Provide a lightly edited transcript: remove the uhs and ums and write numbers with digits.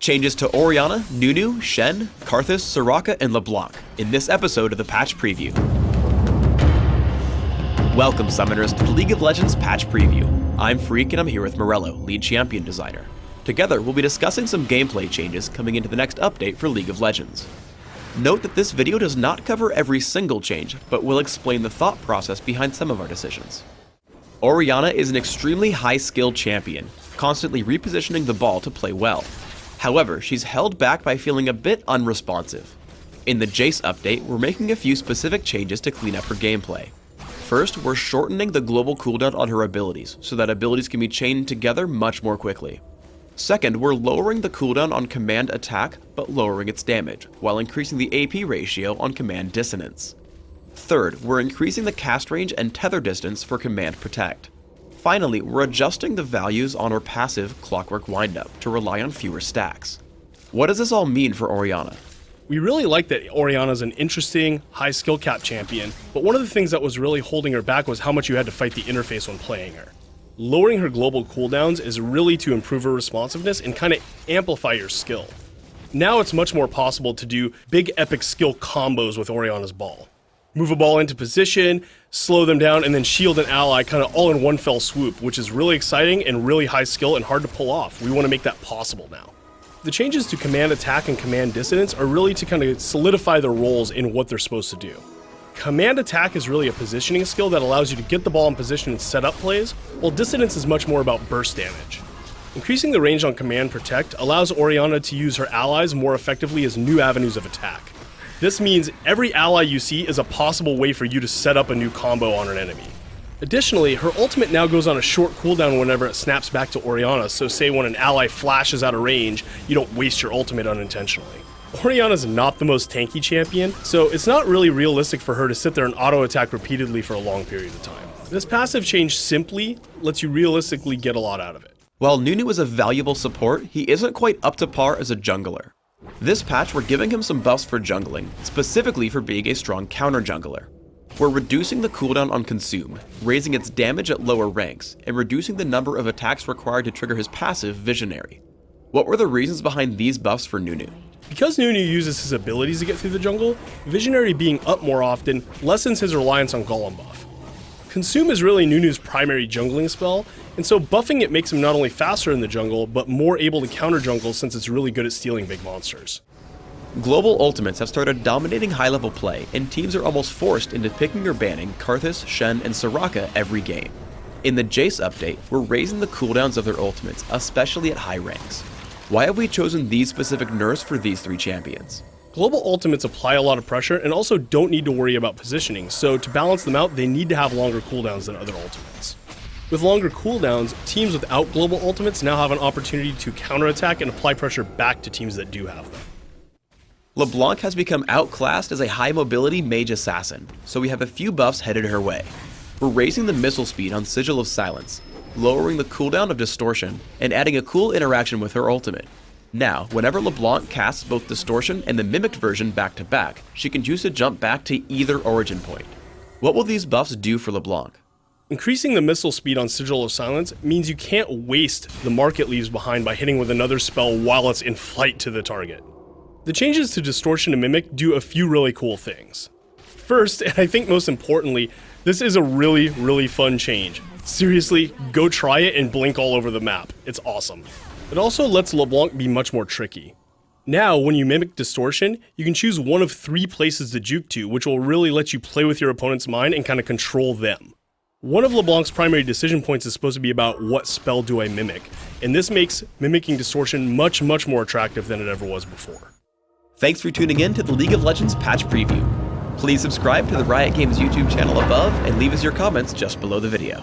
Changes to Oriana, Nooo, Shen, Karthus, Soraka, and LeBlanc in this episode of the Patch Preview. Welcome, Summoners, to the League of Legends Patch Preview. I'm Freak and I'm here with Morello, lead champion designer. Together, we'll be discussing some gameplay changes coming into the next update for League of Legends. Note that this video does not cover every single change, but will explain the thought process behind some of our decisions. Oriana is an extremely high-skilled champion, constantly repositioning the ball to play well. However, she's held back by feeling a bit unresponsive. In the Jayce update, we're making a few specific changes to clean up her gameplay. First, we're shortening the global cooldown on her abilities, so that abilities can be chained together much more quickly. Second, we're lowering the cooldown on command attack, but lowering its damage, while increasing the AP ratio on command dissonance. Third, we're increasing the cast range and tether distance for command protect. Finally, we're adjusting the values on her passive Clockwork Windup to rely on fewer stacks. What does this all mean for Oriana? We really like that Oriana's an interesting, high skill cap champion, but one of the things that was really holding her back was how much you had to fight the interface when playing her. Lowering her global cooldowns is really to improve her responsiveness and kind of amplify your skill. Now it's much more possible to do big epic skill combos with Oriana's ball. Move a ball into position, slow them down, and then shield an ally kind of all in one fell swoop, which is really exciting and really high skill and hard to pull off. We want to make that possible now. The changes to command attack and command dissonance are really to kind of solidify their roles in what they're supposed to do. Command attack is really a positioning skill that allows you to get the ball in position and set up plays, while dissonance is much more about burst damage. Increasing the range on command protect allows Oriana to use her allies more effectively as new avenues of attack. This means every ally you see is a possible way for you to set up a new combo on an enemy. Additionally, her ultimate now goes on a short cooldown whenever it snaps back to Oriana, so say when an ally flashes out of range, you don't waste your ultimate unintentionally. Oriana's not the most tanky champion, so it's not really realistic for her to sit there and auto-attack repeatedly for a long period of time. This passive change simply lets you realistically get a lot out of it. While Nooo is a valuable support, he isn't quite up to par as a jungler. This patch, we're giving him some buffs for jungling, specifically for being a strong counter jungler. We're reducing the cooldown on Consume, raising its damage at lower ranks, and reducing the number of attacks required to trigger his passive Visionary. What were the reasons behind these buffs for Nooo? Because Nooo uses his abilities to get through the jungle, Visionary being up more often lessens his reliance on Golem buff. Consume is really Noonoo's primary jungling spell, and so buffing it makes him not only faster in the jungle, but more able to counter jungle since it's really good at stealing big monsters. Global ultimates have started dominating high-level play, and teams are almost forced into picking or banning Karthus, Shen, and Soraka every game. In the Jayce update, we're raising the cooldowns of their ultimates, especially at high ranks. Why have we chosen these specific nerfs for these three champions? Global ultimates apply a lot of pressure and also don't need to worry about positioning, so to balance them out, they need to have longer cooldowns than other ultimates. With longer cooldowns, teams without global ultimates now have an opportunity to counterattack and apply pressure back to teams that do have them. LeBlanc has become outclassed as a high-mobility mage assassin, so we have a few buffs headed her way. We're raising the missile speed on Sigil of Silence, lowering the cooldown of Distortion, and adding a cool interaction with her ultimate. Now, whenever LeBlanc casts both Distortion and the mimicked version back to back, she can choose to jump back to either origin point. What will these buffs do for LeBlanc? Increasing the missile speed on Sigil of Silence means you can't waste the mark it leaves behind by hitting with another spell while it's in flight to the target. The changes to Distortion and Mimic do a few really cool things. First, and I think most importantly, this is a really fun change. Seriously, go try it and blink all over the map. It's awesome. It also lets LeBlanc be much more tricky. Now, when you mimic Distortion, you can choose one of 3 places to juke to, which will really let you play with your opponent's mind and kind of control them. One of LeBlanc's primary decision points is supposed to be about what spell do I mimic, and this makes mimicking Distortion much more attractive than it ever was before. Thanks for tuning in to the League of Legends Patch Preview. Please subscribe to the Riot Games YouTube channel above and leave us your comments just below the video.